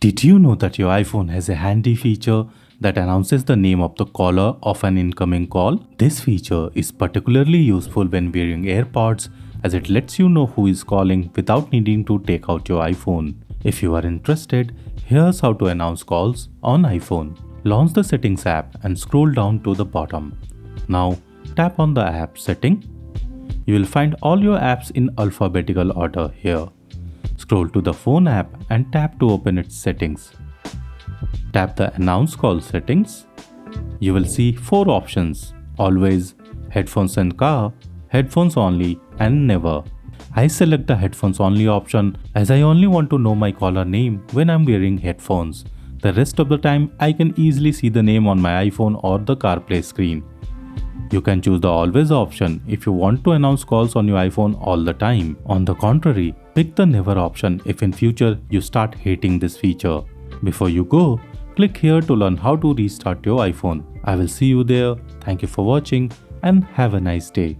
Did you know that your iPhone has a handy feature that announces the name of the caller of an incoming call? This feature is particularly useful when wearing AirPods as it lets you know who is calling without needing to take out your iPhone. If you are interested, here's how to announce calls on iPhone. Launch the Settings app and scroll down to the bottom. Now tap on the app setting. You will find all your apps in alphabetical order here. Scroll to the phone app and tap to open its settings. Tap the Announce Call settings. You will see 4 options: Always, Headphones and Car, Headphones Only, and Never. I select the Headphones Only option as I only want to know my caller name when I'm wearing headphones. The rest of the time I can easily see the name on my iPhone or the CarPlay screen. You can choose the Always option if you want to announce calls on your iPhone all the time. On the contrary, pick the Never option if in future you start hating this feature. Before you go, click here to learn how to restart your iPhone. I will see you there. Thank you for watching and have a nice day.